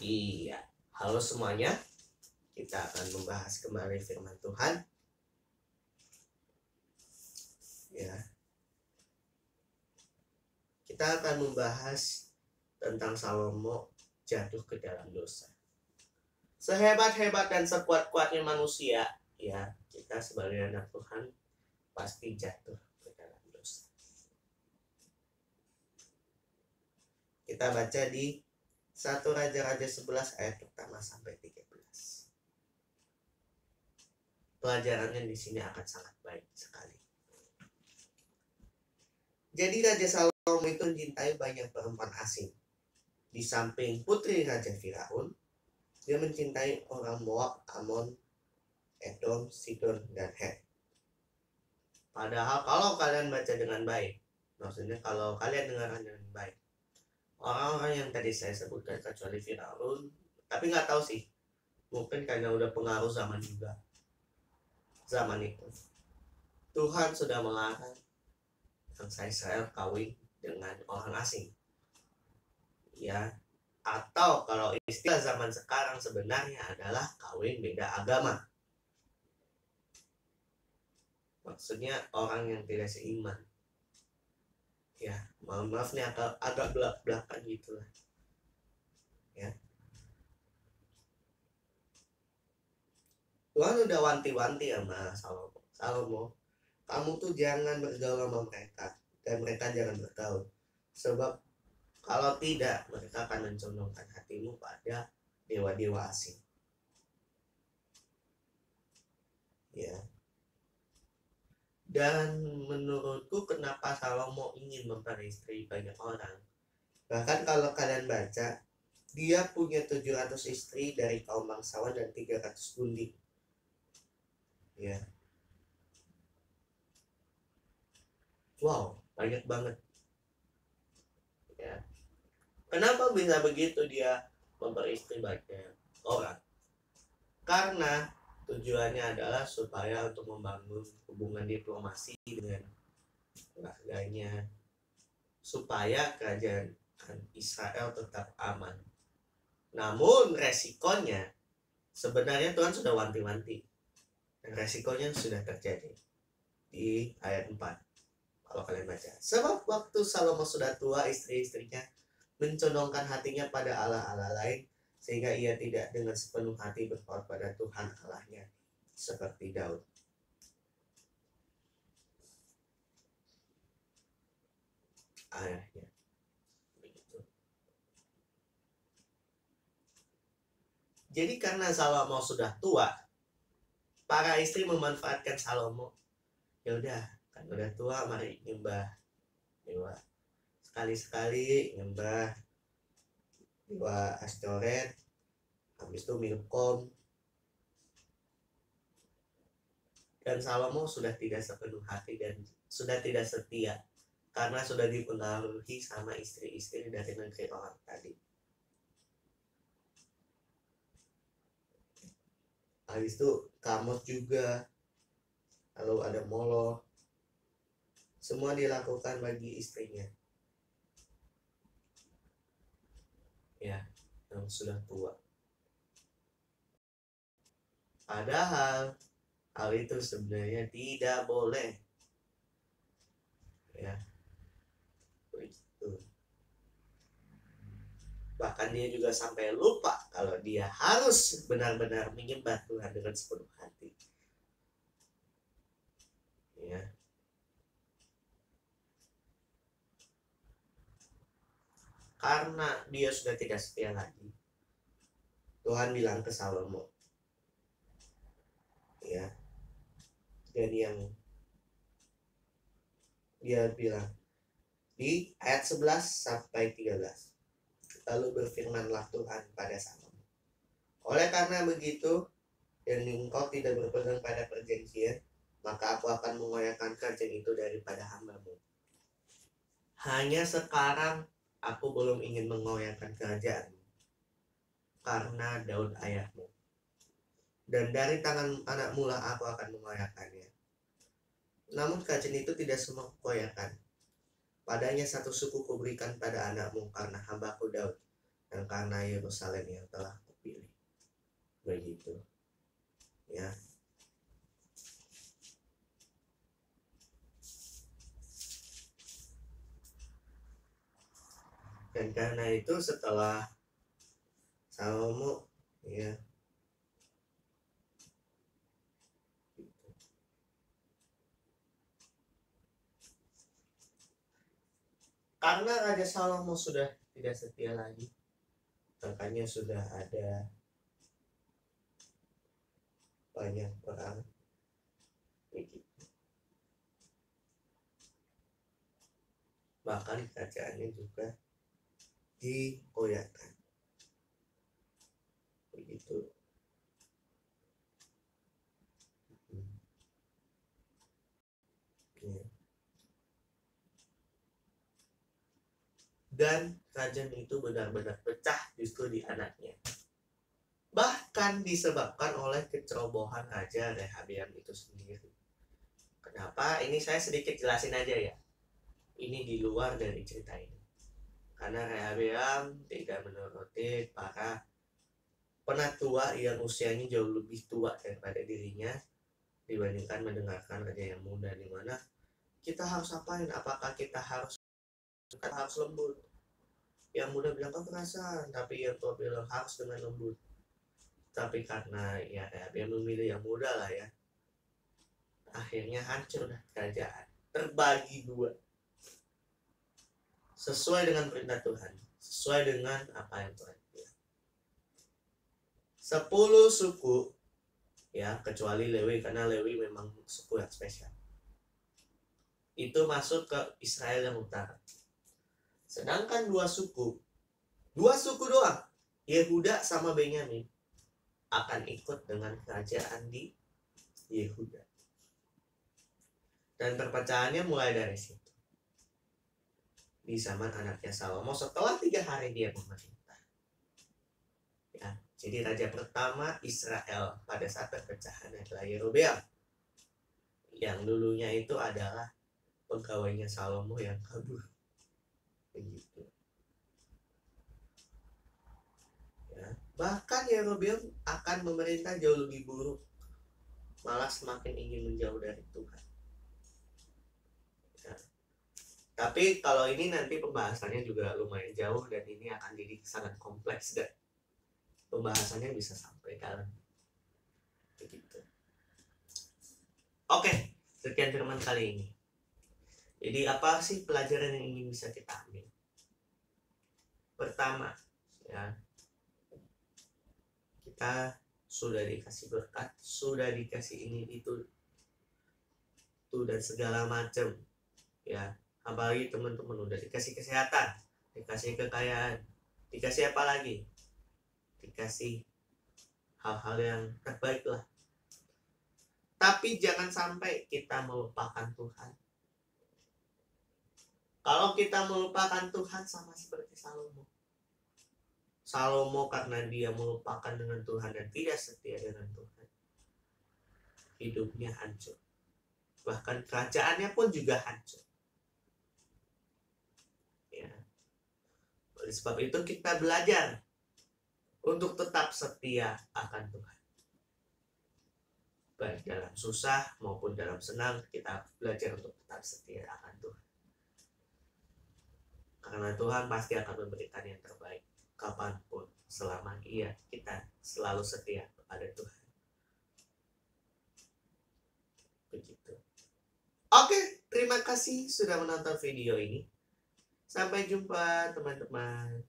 Iya, halo semuanya. Kita akan membahas kembali firman Tuhan. Ya, kita akan membahas tentang Salomo jatuh ke dalam dosa. Sehebat-hebat dan sekuat-kuatnya manusia, ya, kita sebagai anak Tuhan pasti jatuh ke dalam dosa. Kita baca di 1 Raja-Raja 11 ayat pertama sampai 13. Pelajarannya di sini akan sangat baik sekali. Jadi Raja Salomo itu mencintai banyak perempuan asing. Di samping putri Raja Firaun, dia mencintai orang Moab, Amon, Edom, Sidon, dan Het. Padahal kalau kalian baca dengan baik, maksudnya kalau kalian dengarkan dengan baik, orang-orang yang tadi saya sebutkan kecuali Firaun, tapi nggak tahu sih, mungkin karena udah pengaruh zaman juga. Zaman itu Tuhan sudah melarang bangsa Israel kawin dengan orang asing, ya, atau kalau istilah zaman sekarang sebenarnya adalah kawin beda agama. Maksudnya orang yang tidak seiman. Ya, maaf nih agak belak-belakan gitu lah. Ya. Tuhan udah wanti-wanti sama Salomo, kamu tuh jangan bergaul sama mereka dan mereka jangan bergaul. Sebab kalau tidak, mereka akan mencondongkan hatimu pada dewa-dewa asing. Ya. Dan menurutku kenapa Salomo ingin memperistri banyak orang. Bahkan kalau kalian baca, dia punya 700 istri dari kaum bangsawan dan 300 gundik. Ya. Wow, banyak banget. Ya. Kenapa bisa begitu dia memperistri banyak orang? Karena tujuannya adalah supaya untuk membangun hubungan diplomasi dengan keluarganya, supaya kerajaan Israel tetap aman. Namun resikonya sebenarnya Tuhan sudah wanti-wanti, dan resikonya sudah terjadi di ayat 4 kalau kalian baca. Sebab waktu Salomo sudah tua, istri-istrinya mencondongkan hatinya pada Allah-Allah lain, sehingga ia tidak dengan sepenuh hati berpaut pada Tuhan Allahnya seperti Daud. Ayahnya. Begitu. Jadi karena Salomo sudah tua, para istri memanfaatkan Salomo. Ya udah, kan udah tua, mari nyembah dewa. Sekali-sekali nyembah dewa Astoret, habis itu Milkom. Dan Salomo sudah tidak sepenuh hati dan sudah tidak setia, karena sudah dipengaruhi sama istri-istri dari negeri orang tadi. Habis itu Kamot juga, lalu ada Moloch. Semua dilakukan bagi istrinya. Ya, yang sudah tua. Padahal hal itu sebenarnya tidak boleh. Ya. Begitu. Bahkan dia juga sampai lupa kalau dia harus benar-benar menyembah Tuhan dengan sepenuh hati. Ya. Karena dia sudah tidak setia lagi, Tuhan bilang ke Salomo, ya, dan yang dia bilang di ayat 11 sampai 13, lalu berfirmanlah Tuhan pada Salomo, oleh karena begitu dan engkau tidak berpegang pada perjanjian, maka aku akan mengoyakkan kerajaan itu daripada hambamu. Hanya sekarang aku belum ingin mengoyakkan kerajaan karena Daud ayahmu, dan dari tangan anakmu lah aku akan mengoyakkannya. Namun kerajaan itu tidak semua kukoyakkan. Padanya satu suku kuberikan pada anakmu karena hambaku Daud, dan dan karena Yerusalem yang telah kupilih. Begitu. Ya. Dan karena itu setelah Salomo ya karena Raja Salomo sudah tidak setia lagi, makanya sudah ada banyak perang. Bahkan kerajaannya juga dikoyakkan. Begitu. Ya. Dan kerajaan itu benar-benar pecah justru di anaknya. Bahkan disebabkan oleh kecerobohan Raja Rehabeam itu sendiri. Kenapa? Ini saya sedikit jelasin aja ya. Ini di luar dari cerita ini. Karena Rehabeam tidak menuruti para penatua yang usianya jauh lebih tua daripada dirinya dibandingkan mendengarkan raja yang muda, di mana kita harus apain? Apakah kita harus lembut? Yang muda bilang kekerasan, tapi yang tua bilang harus dengan lembut. Tapi karena ya dia memilih yang muda lah ya, akhirnya hancur kerajaan, terbagi dua sesuai dengan perintah Tuhan, sesuai dengan apa yang Tuhan bilang. 10 suku ya, kecuali Lewi, karena Lewi memang suku yang spesial, itu masuk ke Israel yang utara. Sedangkan dua suku doang, Yehuda sama Benyamin, akan ikut dengan kerajaan di Yehuda. Dan perpecahannya mulai dari situ. Di zaman anaknya Salomo setelah 3 hari dia memerintah. Ya, jadi raja pertama Israel pada saat perpecahan adalah Yerobeam. Yang dulunya itu adalah pegawainya Salomo yang kabur. Begitu. Ya, bahkan Yerobeam akan memerintah jauh lebih buruk, malah semakin ingin menjauh dari Tuhan. Ya. Tapi kalau ini nanti pembahasannya juga lumayan jauh dan ini akan jadi sangat kompleks dan pembahasannya bisa sampai dalam. Begitu. Oke, sekian firman kali ini. Jadi apa sih pelajaran yang ingin bisa kita ambil? Pertama, ya, kita sudah dikasih berkat, sudah dikasih ini itu dan segala macam, ya. Apalagi teman-teman udah dikasih kesehatan, dikasih kekayaan, dikasih apa lagi? Dikasih hal-hal yang terbaik lah. Tapi jangan sampai kita melupakan Tuhan. Kalau kita melupakan Tuhan sama seperti Salomo. Salomo karena dia melupakan dengan Tuhan dan tidak setia dengan Tuhan, hidupnya hancur. Bahkan kerajaannya pun juga hancur. Ya. Oleh sebab itu kita belajar untuk tetap setia akan Tuhan. Baik dalam susah maupun dalam senang, kita belajar untuk tetap setia akan Tuhan. Karena Tuhan pasti akan memberikan yang terbaik kapanpun, selama kita selalu setia kepada Tuhan. Begitu. Oke, terima kasih sudah menonton video ini. Sampai jumpa teman-teman.